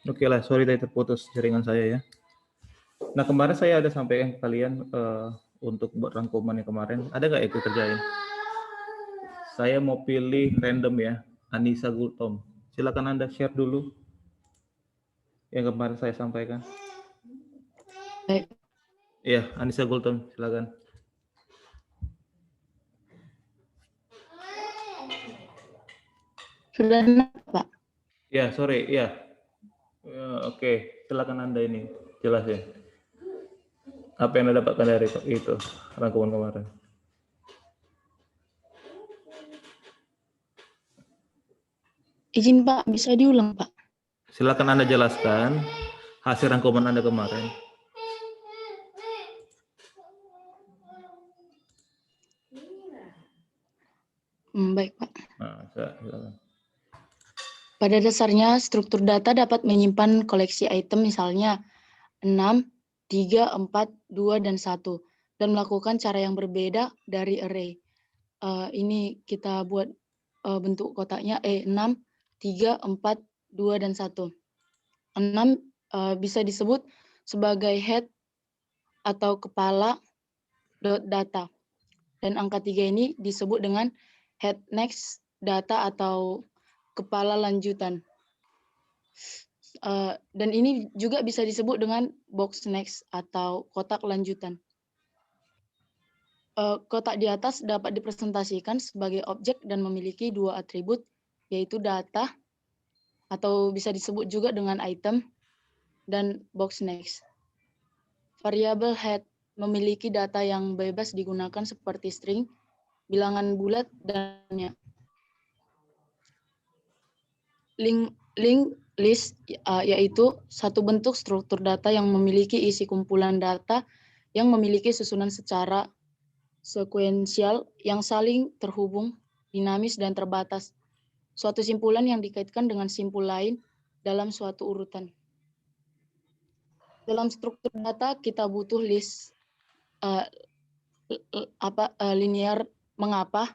Oke lah, sorry tadi terputus jaringan saya ya. Nah kemarin saya ada sampaikan ke kalian untuk buat rangkuman yang kemarin, ada nggak itu kerjain? Saya mau pilih random ya, Anissa Gultom. Silakan Anda share dulu yang kemarin saya sampaikan. Baik. Iya, Anissa Gultom, silakan. Sudah Pak? Ya, sore, ya. Oke, silakan Anda ini jelasin. Apa yang Anda dapatkan dari itu rangkuman kemarin? Izin Pak, bisa diulang Pak? Silakan Anda jelaskan hasil rangkuman Anda kemarin. Baik Pak. Nah, silakan. Pada dasarnya, struktur data dapat menyimpan koleksi item misalnya 6, 3, 4, 2, dan 1, dan melakukan cara yang berbeda dari array. Ini kita buat bentuk kotaknya 6, 3, 4, 2, dan 1. 6 bisa disebut sebagai head atau kepala data. Dan angka 3 ini disebut dengan head next data atau kepala lanjutan. Dan ini juga bisa disebut dengan box next atau kotak lanjutan. Kotak di atas dapat dipresentasikan sebagai objek dan memiliki dua atribut, yaitu data atau bisa disebut juga dengan item dan box next. Variabel head memiliki data yang bebas digunakan seperti string, bilangan bulat, dan lainnya. Link list yaitu satu bentuk struktur data yang memiliki isi kumpulan data yang memiliki susunan secara sekuensial yang saling terhubung, dinamis, dan terbatas. Suatu simpulan yang dikaitkan dengan simpul lain dalam suatu urutan. Dalam struktur data kita butuh list linear. Mengapa?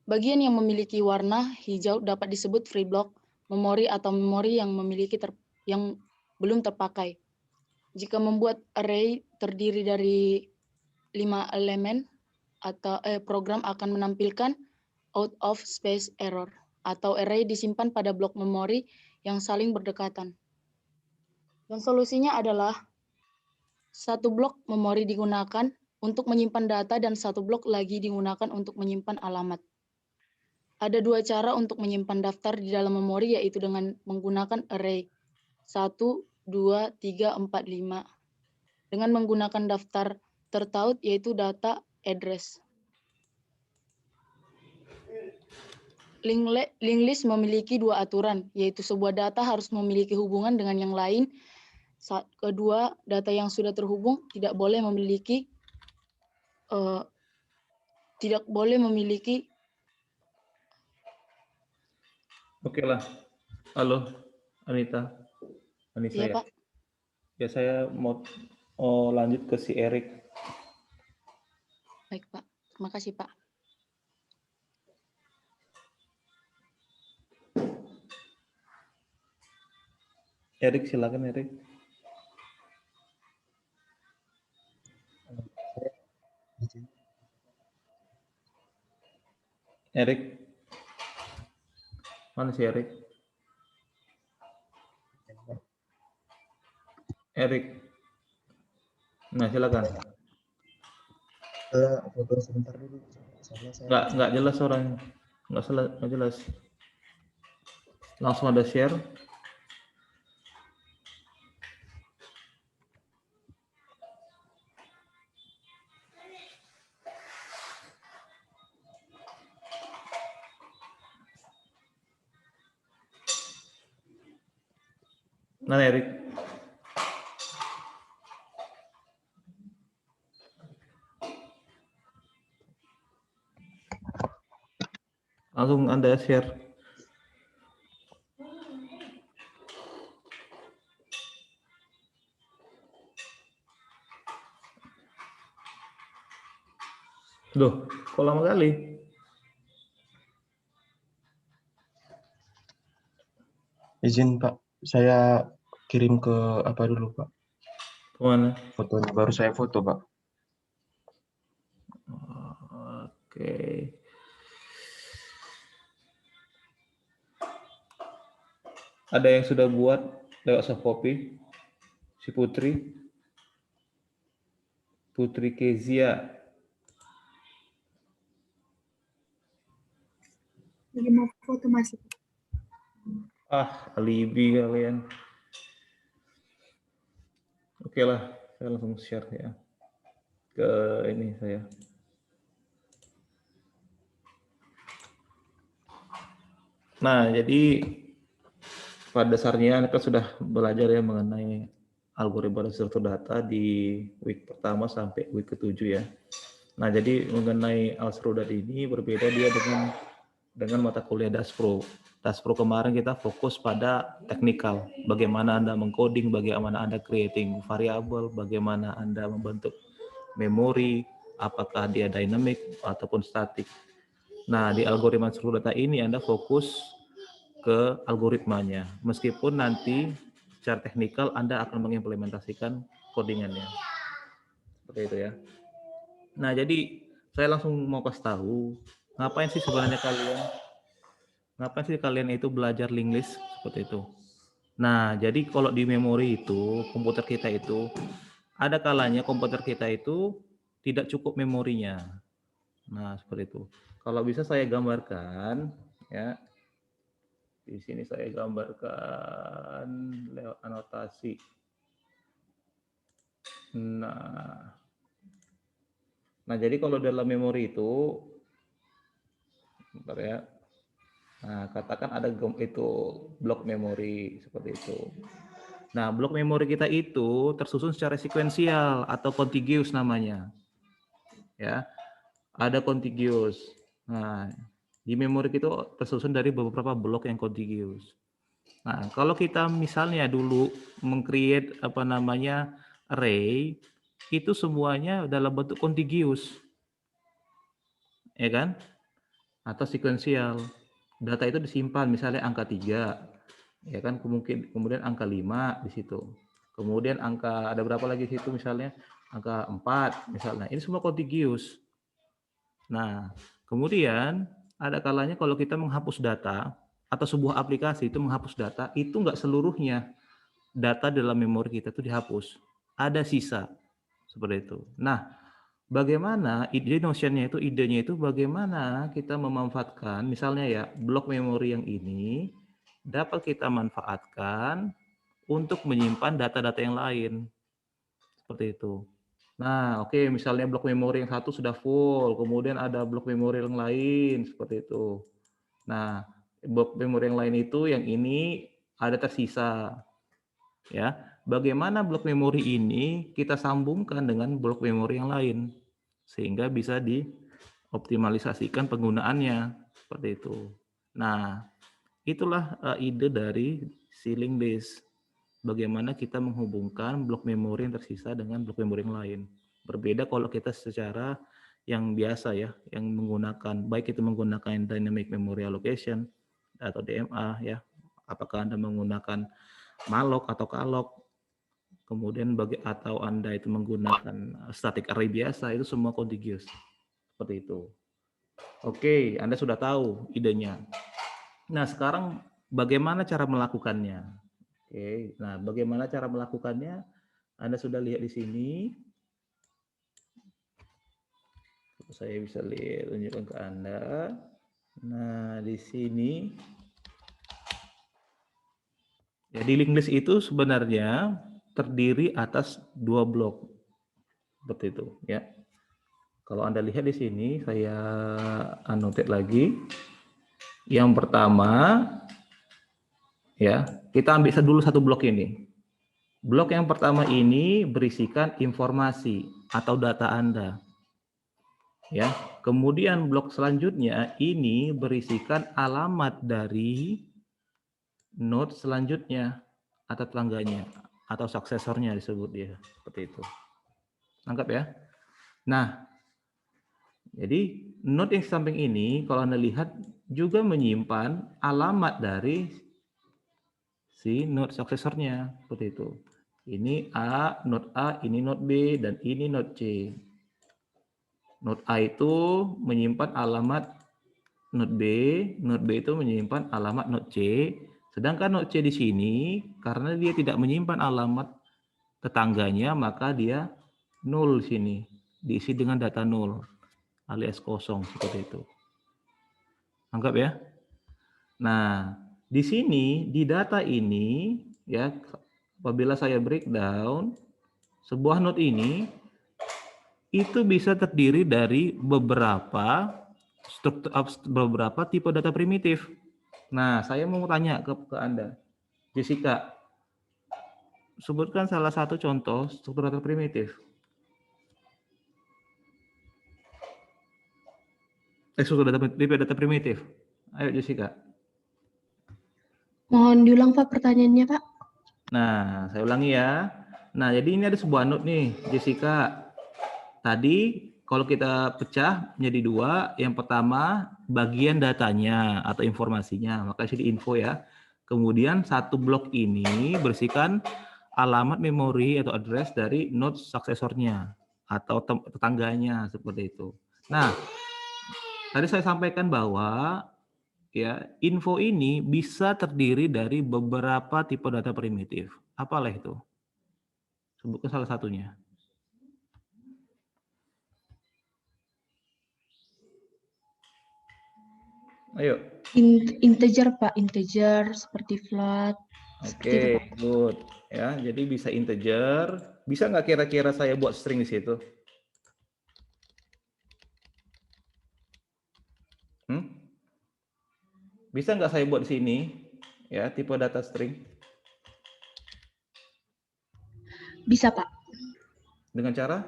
Bagian yang memiliki warna hijau dapat disebut free block, memori atau memori yang yang belum terpakai. Jika membuat array terdiri dari 5 elemen, atau program akan menampilkan out of space error, atau array disimpan pada blok memori yang saling berdekatan. Dan solusinya adalah satu blok memori digunakan untuk menyimpan data dan satu blok lagi digunakan untuk menyimpan alamat. Ada dua cara untuk menyimpan daftar di dalam memori, yaitu dengan menggunakan array 1, 2, 3, 4, 5. Dengan menggunakan daftar tertaut, yaitu data address. Linked list memiliki dua aturan, yaitu sebuah data harus memiliki hubungan dengan yang lain. Kedua, data yang sudah terhubung tidak boleh memiliki Oke lah. Halo, Anissa ya, ya. Pak. Ya, saya mau lanjut ke si Erik. Baik, Pak. Terima kasih, Pak. Erik, silakan Erik. Erik, mana si Erik? Erik, nah silakan. Foto sebentar dulu. Nggak jelas orangnya, nggak jelas. Langsung ada share. Mana Erik? Langsung Anda share. Loh, kok lama kali? Izin Pak, saya kirim ke apa dulu, Pak? Kemana? Fotonya baru saya foto, Pak. Oke. Ada yang sudah buat lewat soft copy? Si Putri Kezia. Lagi mau foto masih. Alibi kalian. Oke lah, saya langsung share ya ke ini saya. Nah, jadi pada dasarnya kita sudah belajar ya mengenai algoritma struktur data di week pertama sampai week ke-7 ya. Nah, jadi mengenai Alsrudat ini berbeda dia dengan mata kuliah Daspro. Daspro kemarin kita fokus pada teknikal, bagaimana Anda mengcoding, bagaimana Anda creating variabel, bagaimana Anda membentuk memori, apakah dia dynamic ataupun static. Nah, di algoritma struktur data ini Anda fokus ke algoritmanya, meskipun nanti secara teknikal Anda akan mengimplementasikan codingannya. Seperti itu ya. Nah, jadi saya langsung mau kasih tahu, ngapain sih sebenarnya kalian itu belajar link list seperti itu. Nah, jadi kalau di memori itu, komputer kita itu, ada kalanya komputer kita itu tidak cukup memorinya. Nah, seperti itu. Kalau bisa saya gambarkan, ya. Di sini saya gambarkan lewat anotasi. Nah, jadi kalau dalam memori itu, bentar ya. Nah, katakan ada itu blok memori seperti itu. Nah, blok memori kita itu tersusun secara sekuensial atau contiguous namanya. Ya, ada contiguous. Nah, di memori kita tersusun dari beberapa blok yang contiguous. Nah, kalau kita misalnya dulu meng-create array, itu semuanya dalam bentuk contiguous. Ya kan? Atau sekuensial. Data itu disimpan misalnya angka 3. Ya kan, kemudian angka 5 di situ. Kemudian angka ada berapa lagi di situ misalnya? Angka 4 misalnya. Ini semua contiguous. Nah, kemudian ada kalanya kalau kita menghapus data atau sebuah aplikasi itu menghapus data, itu enggak seluruhnya data dalam memori kita itu dihapus. Ada sisa. Seperti itu. Nah, bagaimana idenya itu bagaimana kita memanfaatkan misalnya ya blok memori yang ini dapat kita manfaatkan untuk menyimpan data-data yang lain. Seperti itu. Nah, oke, misalnya blok memori yang satu sudah full, kemudian ada blok memori yang lain seperti itu. Nah, blok memori yang lain itu yang ini ada tersisa. Ya, bagaimana blok memori ini kita sambungkan dengan blok memori yang lain sehingga bisa dioptimalisasikan penggunaannya seperti itu. Nah, itulah ide dari si linked list. Bagaimana kita menghubungkan blok memori yang tersisa dengan blok memori yang lain. Berbeda kalau kita secara yang biasa ya, yang menggunakan baik itu menggunakan dynamic memory allocation atau DMA ya. Apakah Anda menggunakan malloc atau calloc, kemudian atau Anda itu menggunakan static array biasa, itu semua contiguous. Seperti itu. Oke, Anda sudah tahu idenya. Nah, sekarang bagaimana cara melakukannya? Oke, nah bagaimana cara melakukannya? Anda sudah lihat di sini. Saya bisa lihat, tunjukkan ke Anda. Nah, di sini. Jadi linked list itu sebenarnya terdiri atas 2 blok. Seperti itu, ya. Kalau Anda lihat di sini, saya annotate lagi. Yang pertama, ya, kita ambil dulu satu blok ini. Blok yang pertama ini berisikan informasi atau data Anda. Ya, kemudian blok selanjutnya ini berisikan alamat dari node selanjutnya atau tetangganya atau suksesornya disebut dia seperti itu. Nangkap ya? Nah, jadi node yang samping ini kalau Anda lihat juga menyimpan alamat dari si node suksesornya seperti itu. Ini A, ini node B, dan ini node C. Node A itu menyimpan alamat node B itu menyimpan alamat node C, sedangkan node C di sini karena dia tidak menyimpan alamat tetangganya, maka dia nol sini, diisi dengan data nol alias kosong seperti itu. Anggap ya. Nah, di sini di data ini ya, apabila saya breakdown sebuah node ini itu bisa terdiri dari beberapa tipe data primitif. Nah, saya mau tanya ke Anda, Jessica, sebutkan salah satu contoh struktur data primitif. Struktur data primitif. Ayo Jessica. Mohon diulang Pak pertanyaannya Pak. Nah, saya ulangi ya. Nah, jadi ini ada sebuah node nih, Jessica. Tadi kalau kita pecah menjadi dua, yang pertama bagian datanya atau informasinya, maka isi di info ya. Kemudian satu blok ini berisikan alamat memori atau address dari node suksesornya atau tetangganya seperti itu. Nah, tadi saya sampaikan bahwa ya info ini bisa terdiri dari beberapa tipe data primitif. Apalah itu? Sebutkan salah satunya. Ayo. Integer Pak, integer seperti float. Seperti itu, Oke, Pak. good. Ya, jadi bisa integer. Bisa nggak kira-kira saya buat string di situ? Bisa nggak saya buat di sini? Ya, tipe data string. Bisa Pak. Dengan cara?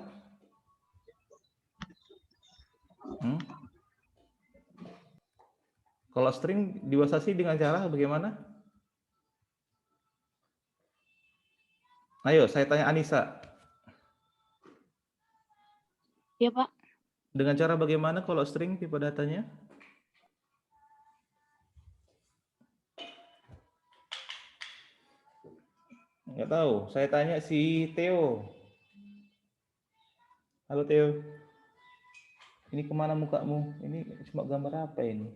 Kalau string dibatasi dengan cara bagaimana? Ayo, saya tanya Anissa. Ya, Pak. Dengan cara bagaimana kalau string tipe datanya? Nggak tahu. Saya tanya si Theo. Halo Theo. Ini kemana mukamu? Ini cuma gambar apa ini?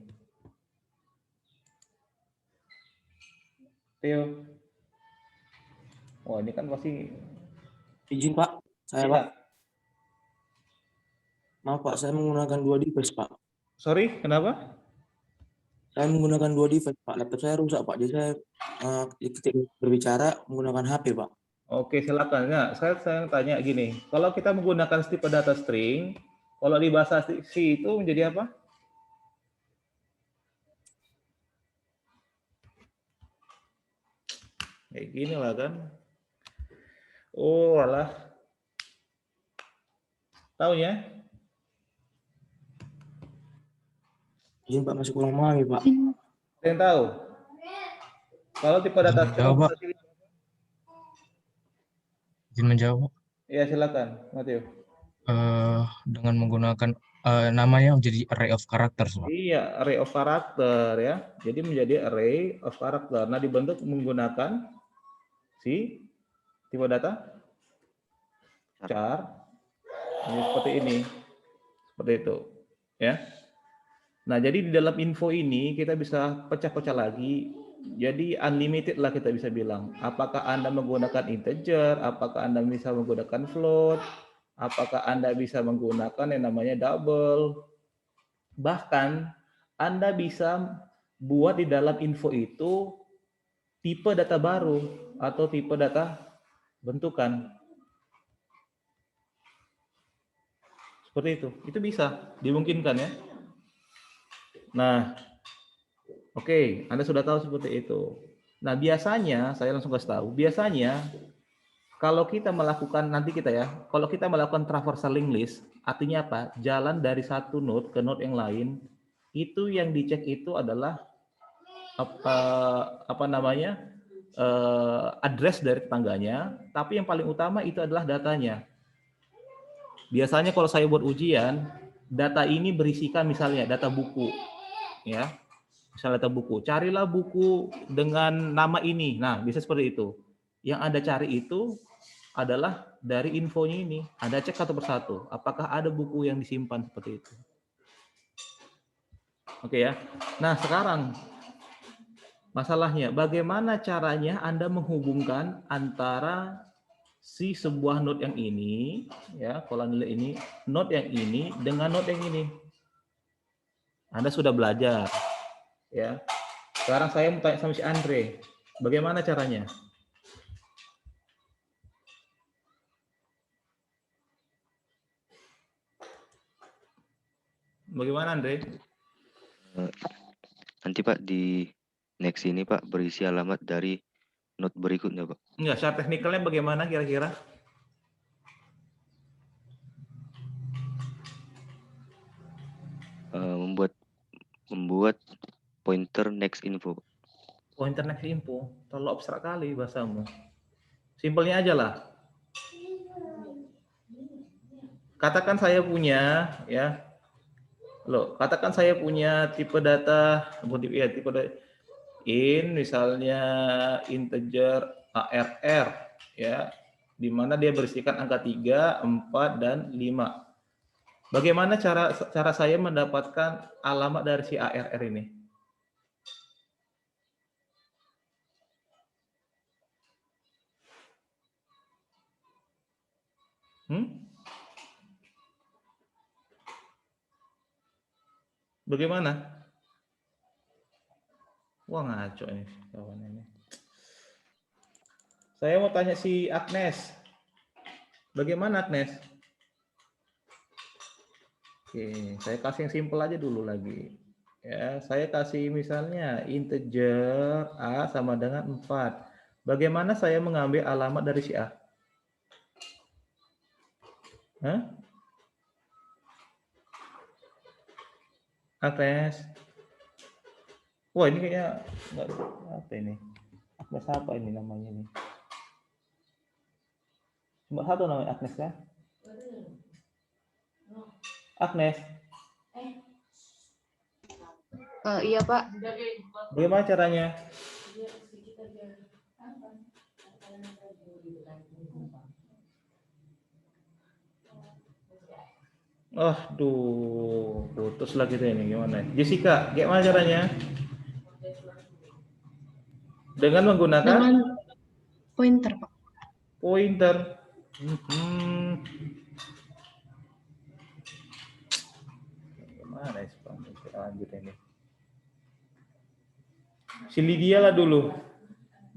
Theo. Wah, ini kan pasti... Izin Pak, saya Ya. Pak. Maaf Pak, saya menggunakan dua device Pak. Sorry, kenapa? Saya menggunakan dua device Pak. Laptop saya rusak Pak, jadi saya ketika berbicara menggunakan HP Pak. Oke, silakan. Nah, saya tanya gini, kalau kita menggunakan tipe data string, kalau di bahasa C itu menjadi apa? Kayak gini lah kan. Oh, alah. Tahu ya? Izin Pak, masih kurang memahami Pak. Ada yang tahu? Kalau tipe data string, menjawab, Pak. Izin menjawab. ya silakan, Matthew. Dengan menggunakan namanya menjadi array of characters, Pak. Iya, array of character ya. Jadi menjadi array of character. Nah, dibentuk menggunakan si tipe data char. Ini seperti ini. Seperti itu, ya. Nah, jadi di dalam info ini kita bisa pecah-pecah lagi. Jadi unlimited lah kita bisa bilang. Apakah Anda menggunakan integer, apakah Anda bisa menggunakan float, apakah Anda bisa menggunakan yang namanya double. Bahkan Anda bisa buat di dalam info itu tipe data baru atau tipe data bentukan. Seperti itu. Itu bisa, dimungkinkan ya. Nah, oke, Anda sudah tahu seperti itu. Nah, biasanya, saya langsung kasih tahu, biasanya kalau kita melakukan, nanti kita ya, kalau kita melakukan traversal link list, artinya apa? Jalan dari satu node ke node yang lain, itu yang dicek itu adalah address dari tetangganya, tapi yang paling utama itu adalah datanya. Biasanya kalau saya buat ujian, data ini berisikan misalnya data buku, ya. Misalnya data buku, carilah buku dengan nama ini. Nah, bisa seperti itu. Yang Anda cari itu adalah dari infonya ini. Anda cek satu persatu. Apakah ada buku yang disimpan seperti itu? Oke ya. Nah, sekarang masalahnya, bagaimana caranya Anda menghubungkan antara si sebuah node yang ini, ya, kolom nilai ini, node yang ini dengan node yang ini. Anda sudah belajar, ya. Sekarang saya mau tanya sama si Andre, bagaimana caranya? Bagaimana Andre? Nanti Pak di next ini Pak berisi alamat dari node berikutnya Pak. Enggak, secara teknikalnya bagaimana kira-kira? Membuat pointer next info. Pointer next info, terlalu abstrak kali bahasamu. Simpelnya aja lah. Katakan saya punya, ya. Loh, katakan saya punya tipe data, tipe data in, misalnya integer ARR, ya, di mana dia berisikan angka 3, 4, dan 5. Bagaimana cara saya mendapatkan alamat dari si ARR ini? Bagaimana? Wah, ngaco ini kawan ini. Saya mau tanya si Agnes. Bagaimana Agnes? Oke, saya kasih yang simpel aja dulu lagi. Ya, saya kasih misalnya integer A sama dengan 4. Bagaimana saya mengambil alamat dari si A? Hah? Agnes. Wah, ini kayaknya enggak, apa ini? Agnes apa ini namanya ini? Cuma satu namanya Agnes kan? Agnes. Iya Pak. Bagaimana caranya? Duh, putus lagi deh ini gimana? Jessica, gimana caranya? Dengan menggunakan Dengan pointer, Pak. Pointer. Gimana ya, lanjut ini. Si Lydia lah dulu.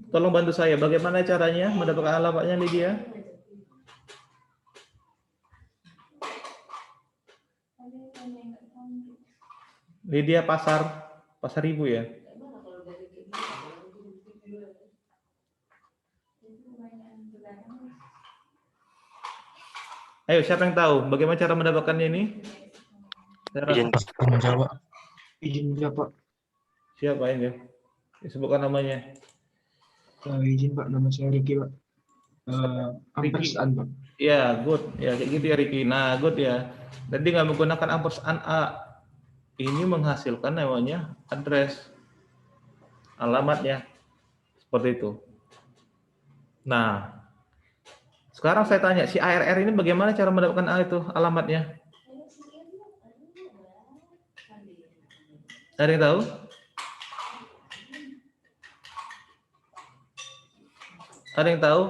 Tolong bantu saya, bagaimana caranya mendapatkan alamatnya Lydia? Lydia pasar Ibu ya? Ayo, siapa yang tahu bagaimana cara mendapatkannya ini? Izin Pak. Menjawab. Izin Pak. Siapa ini? Disebutkan namanya. Izin Pak, nama saya Riki Pak. Ampersand Pak. Ya, good. Ya, kayak gitu ya Riki. Nah, good ya. Jadi nggak menggunakan ampersand A. Ini menghasilkan namanya address. Alamatnya. Seperti itu. Nah, sekarang saya tanya, si ARR ini bagaimana cara mendapatkan A itu alamatnya? Ada yang tahu? Ada yang tahu?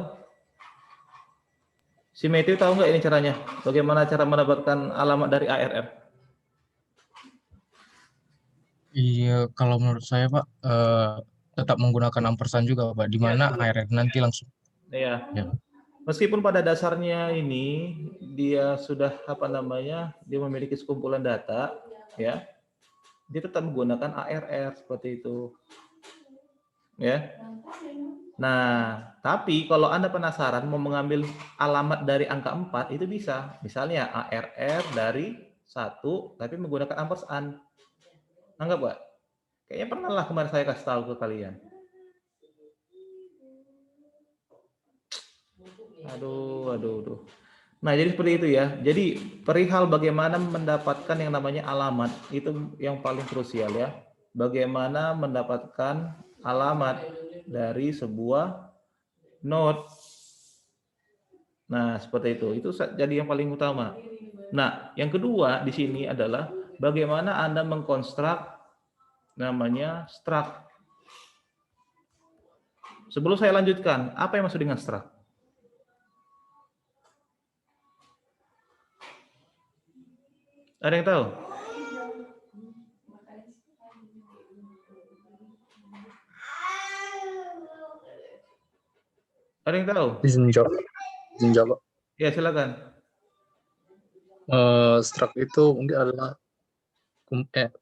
Si Matthew tahu nggak ini caranya? Bagaimana cara mendapatkan alamat dari ARR? Iya, kalau menurut saya Pak, tetap menggunakan ampersand juga Pak, di mana ARR nanti langsung. Iya. Ya. Meskipun pada dasarnya ini dia sudah dia memiliki sekumpulan data, ya, dia tetap menggunakan ARR seperti itu, ya. Nah, tapi kalau Anda penasaran mau mengambil alamat dari angka 4 itu bisa, misalnya ARR dari 1 tapi menggunakan ampersand. Anggap Pak? Kayaknya pernah lah kemarin saya kasih tahu ke kalian. Aduh. Nah, jadi seperti itu ya. Jadi perihal bagaimana mendapatkan yang namanya alamat itu yang paling krusial ya. bagaimana mendapatkan alamat dari sebuah node. Nah, seperti itu. Itu jadi yang paling utama. Nah, yang kedua di sini adalah bagaimana Anda mengkonstruk namanya struct. Sebelum saya lanjutkan, apa yang maksud dengan struct? Ada yang tahu? Ada yang tahu? Izin jawab. Izin jawab. Ya, silakan. Struct itu mungkin adalah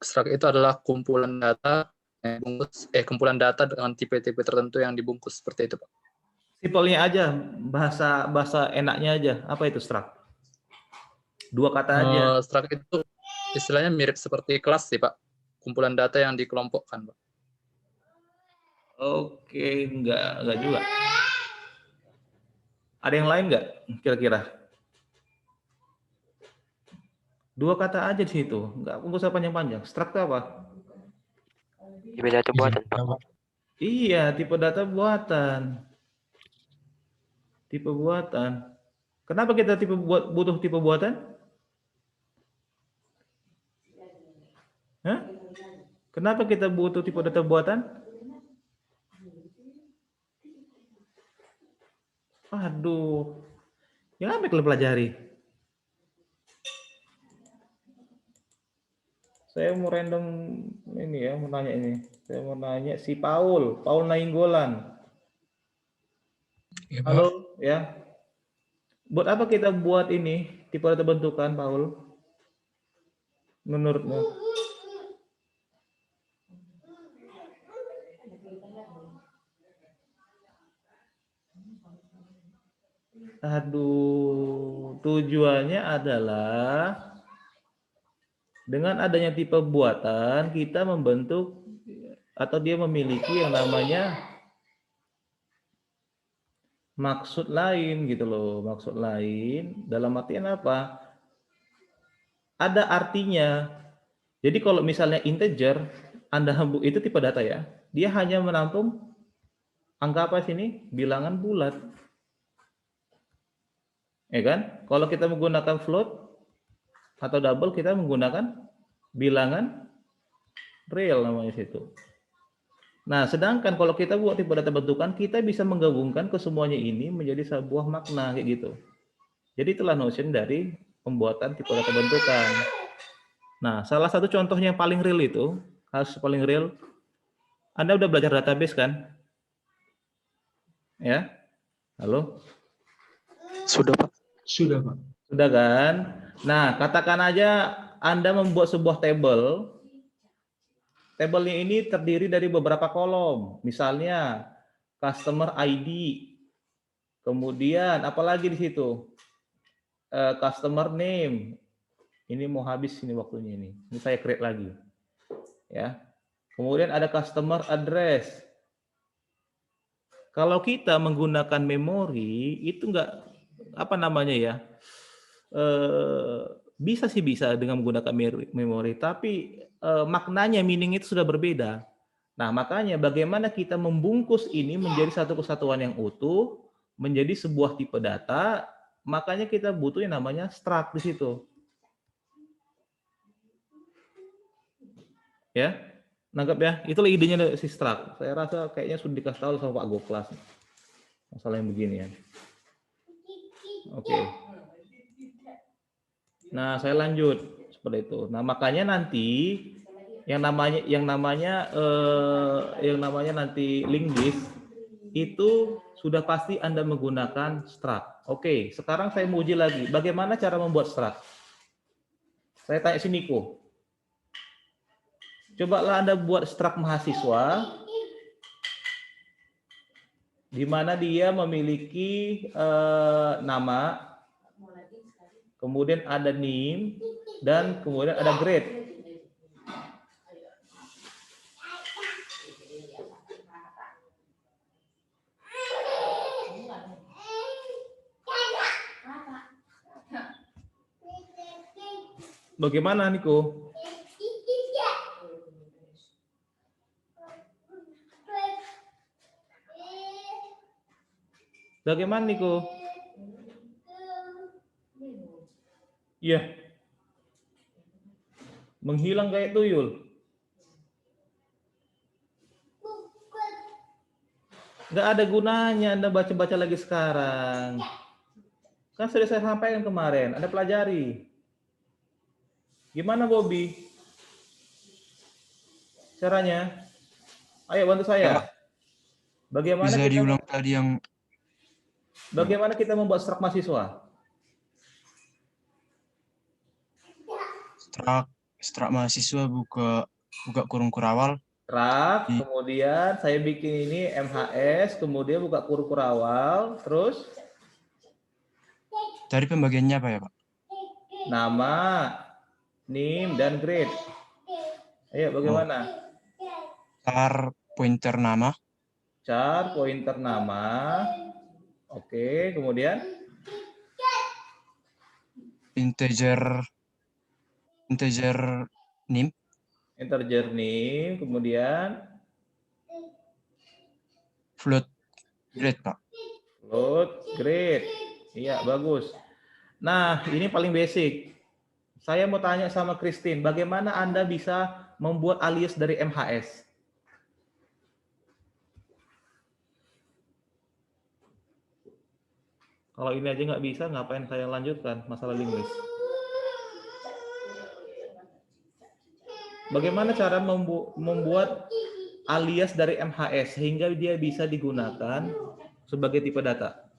struct itu adalah kumpulan data yang dibungkus, kumpulan data dengan tipe-tipe tertentu yang dibungkus seperti itu, Pak. Simpelnya aja, bahasa enaknya aja. Apa itu struct? Dua kata aja. Struct itu istilahnya mirip seperti kelas sih, Pak. Kumpulan data yang dikelompokkan, Pak. Oke, enggak juga. Ada yang lain enggak kira-kira? Dua kata aja di situ, enggak usah panjang-panjang. Struct itu apa? Tipe data buatan, Pak. Iya, tipe data buatan. Tipe buatan. Kenapa kita butuh tipe buatan? Hah? Kenapa kita butuh tipe data buatan? Aduh, yang apa yang kalian pelajari? Saya mau random ini ya, mau nanya ini. Saya mau nanya si Paul Nainggolan. Ya, Pak. Halo, ya. Buat apa kita buat ini tipe data bentukan, Paul? Menurutmu? Aduh, tujuannya adalah dengan adanya tipe buatan, kita membentuk atau dia memiliki yang namanya maksud lain gitu loh. Maksud lain dalam artian apa? Ada artinya. Jadi kalau misalnya integer, itu tipe data ya. Dia hanya menampung angka apa sini? Bilangan bulat. Ya kan? Kalau kita menggunakan float atau double, kita menggunakan bilangan real namanya situ. Nah, sedangkan kalau kita buat tipe data bentukan, kita bisa menggabungkan ke semuanya ini menjadi sebuah makna kayak gitu. Jadi itulah notion dari pembuatan tipe data bentukan. Nah, salah satu contohnya yang paling real itu, kasus paling real, Anda udah belajar database kan? Ya? Halo? Sudah, Pak. Sudah, Pak. Sudah kan? Nah, katakan aja Anda membuat sebuah table. Tabelnya ini terdiri dari beberapa kolom. Misalnya customer ID. Kemudian apalagi di situ? Customer name. Ini mau habis ini waktunya ini. Ini saya create lagi. Ya. Kemudian ada customer address. Kalau kita menggunakan memori itu enggak apa namanya ya? Bisa sih bisa dengan menggunakan memori, tapi maknanya, meaning itu sudah berbeda. Nah, makanya bagaimana kita membungkus ini menjadi satu kesatuan yang utuh, menjadi sebuah tipe data, makanya kita butuh yang namanya struct di situ. Ya, nangkap ya? Itulah idenya si struct. Saya rasa kayaknya sudah dikasih tahu sama Pak Goklas. Masalah yang begini ya. Oke. Nah, saya lanjut seperti itu. Nah, makanya nanti yang namanya nanti linked list itu sudah pasti Anda menggunakan struct. Oke, sekarang saya mau uji lagi. Bagaimana cara membuat struct? Saya tanya si Niko. Cobalah Anda buat struct mahasiswa di mana dia memiliki nama, kemudian ada name, dan kemudian ada grade. Bagaimana, Niko? Bagaimana Niko? Iya. Menghilang kayak tuyul. Nggak ada gunanya Anda baca-baca lagi sekarang. Kan sudah saya sampaikan kemarin, Anda pelajari. Gimana Bobby? Caranya? Ayo bantu saya. Bagaimana Bisa kita diulang tadi yang bagaimana kita membuat strak mahasiswa? strak mahasiswa buka kurung kurawal. Strak, kemudian saya bikin ini MHS, kemudian buka kurung kurawal, terus Dari pembagiannya apa ya, Pak? nama, NIM, dan grade. Ayo bagaimana? Char pointer nama. Char pointer nama. Oke, kemudian Integer NIM. integer NIM, kemudian Float grade, Pak. float grade. Iya, bagus. Nah, ini paling basic. Saya mau tanya sama Christine, bagaimana Anda bisa membuat alias dari MHS? Kalau ini aja nggak bisa, ngapain saya lanjutkan masalah linguis? Bagaimana cara membuat alias dari MHS sehingga dia bisa digunakan sebagai tipe data?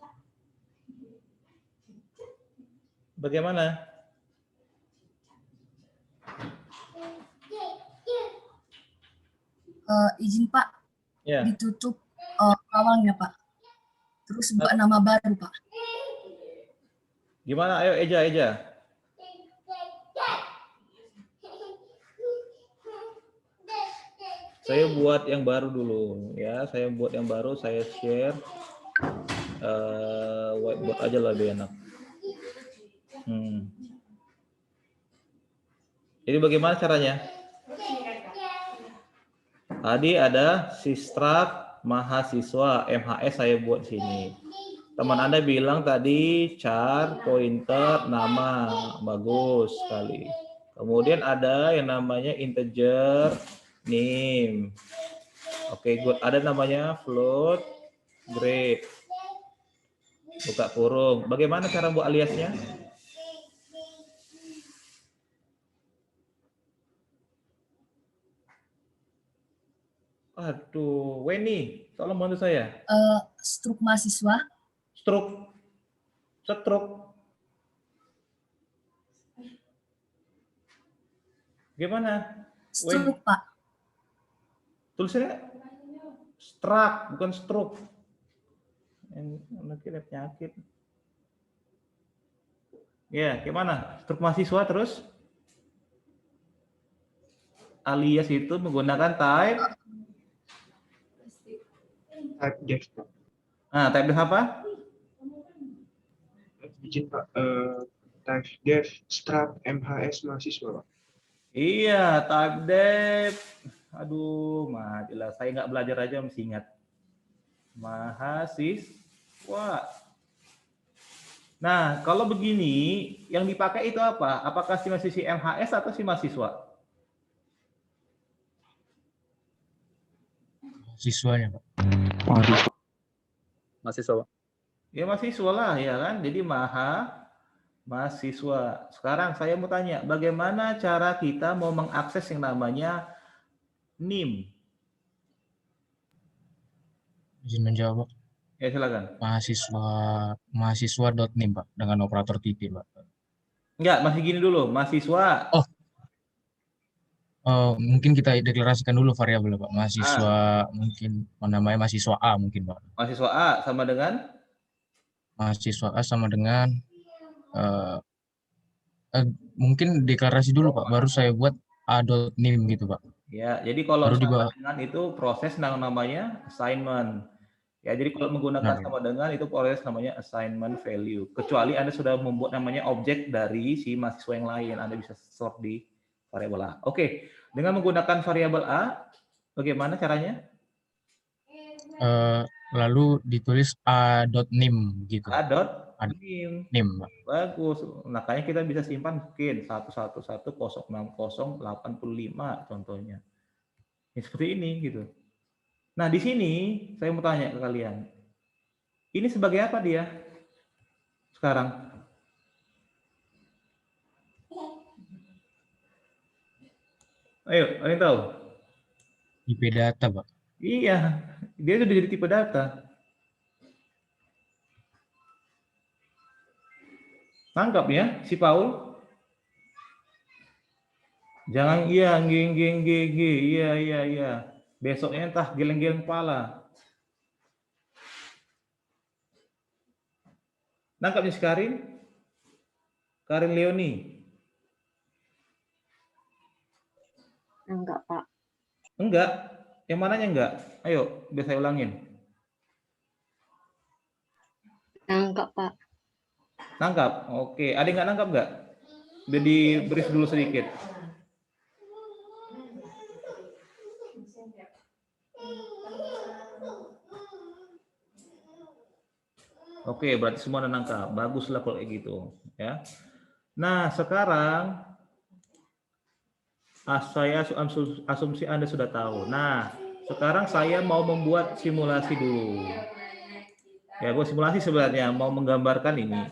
Bagaimana? Izin Pak, Ya. ditutup awalnya Pak. Terus buat nama baru Pak. Gimana? Ayo Eja. Saya buat yang baru dulu ya. Saya buat yang baru, saya share whiteboard aja lah lebih enak. Jadi bagaimana caranya? Tadi ada sistrak mahasiswa MHS saya buat sini. Teman Anda bilang tadi char pointer nama, bagus sekali. Kemudian ada yang namanya integer NIM. Oke, good. Ada namanya float grade. Buka kurung. Bagaimana cara buat aliasnya? Aduh, Weni, tolong bantu saya. Struk mahasiswa. Struk. Gimana? Struk, Pak. Tulisannya strak, bukan struk. Nanti ada penyakit. Ya, gimana? Struk mahasiswa terus? Alias itu menggunakan type def. Type def apa? Izin Pak, type def strak MHS mahasiswa Pak. Iya, type def. Aduh, matilah. Saya nggak belajar aja mesti ingat. Mahasiswa. Nah, kalau begini, yang dipakai itu apa? Apakah si MHS atau si mahasiswa? Siswanya, Pak. Mahasiswa, Pak. Ya mahasiswa lah, ya kan? Jadi mahasiswa. Sekarang saya mau tanya, bagaimana cara kita mau mengakses yang namanya NIM? Izin menjawab. Ya silakan. Mahasiswa.nim, Pak, dengan operator titik, Pak. Enggak, masih gini dulu, mahasiswa. Mungkin kita deklarasikan dulu variabel, Pak. Mahasiswa mungkin namanya mahasiswa A mungkin, Pak. Mahasiswa A sama dengan? Mahasiswa A sama dengan mungkin deklarasi dulu, Pak. Baru saya buat A.nim gitu, Pak. Ya, jadi kalau Baru sama dengan itu proses namanya assignment. Ya, jadi kalau menggunakan sama dengan itu proses namanya assignment value. Kecuali Anda sudah membuat namanya objek dari si mahasiswa yang lain, Anda bisa sort di variabel A. Oke, dengan menggunakan variabel A, bagaimana caranya? lalu ditulis a.nim gitu. A.nim. nim, Pak. Bagus. Makanya kita bisa simpan mungkin 111.060.85 contohnya. Ya, seperti ini gitu. Nah, di sini saya mau tanya ke kalian. Ini sebagai apa dia sekarang? Ayo, ada yang tahu? IP data, Pak. Iya, dia sudah jadi tipe data. Tangkap ya, si Paul? Jangan iya, iya. Besoknya entah geleng-geleng kepala. Nangkap nih si Karin? Karin Leoni? Enggak, Pak. Enggak. Yang mananya enggak? Ayo, biar saya ulangin. Nangkap, Pak. Nangkap? Oke. Ada yang nggak nangkap nggak? Udah di-brief dulu sedikit. Oke, berarti semua udah nangkap. Baguslah kalau kayak gitu, ya. Nah, sekarang saya asumsi Anda sudah tahu. Nah, sekarang saya mau membuat simulasi dulu. Ya, buat simulasi sebenarnya mau menggambarkan ini.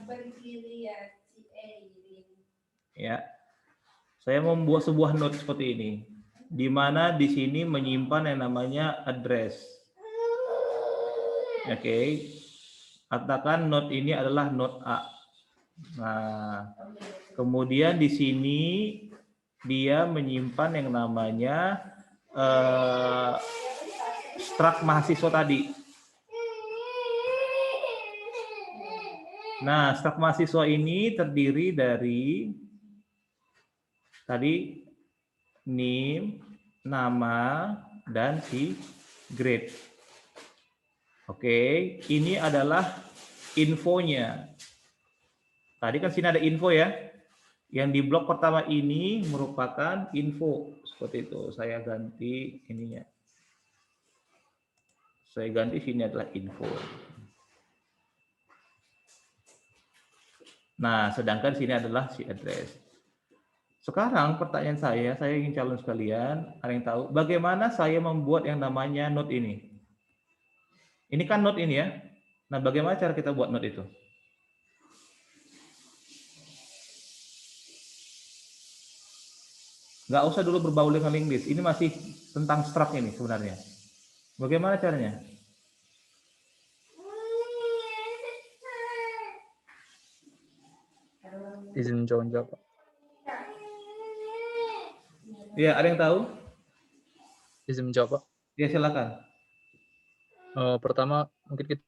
Ya. Saya membuat sebuah note seperti ini, di mana di sini menyimpan yang namanya address. Oke. Katakan note ini adalah note A. Nah, kemudian di sini dia menyimpan yang namanya struct mahasiswa tadi. Nah, struct mahasiswa ini terdiri dari tadi name, nama, dan si grade. Oke, ini adalah infonya. Tadi kan sini ada info ya. Yang di blok pertama ini merupakan info. Seperti itu. Saya ganti ininya. Saya ganti sini adalah info. Nah, sedangkan sini adalah si address. Sekarang pertanyaan saya ingin challenge kalian, ada yang tahu bagaimana saya membuat yang namanya note ini? Ini kan note ini ya. Nah, bagaimana cara kita buat note itu? Nggak usah dulu berbaul dengan linguist. Ini masih tentang struct ini sebenarnya. Bagaimana caranya? Izin jawab, Pak. Ya, ada yang tahu? Izin menjawab, Pak. Ya, silakan. Pertama, mungkin kita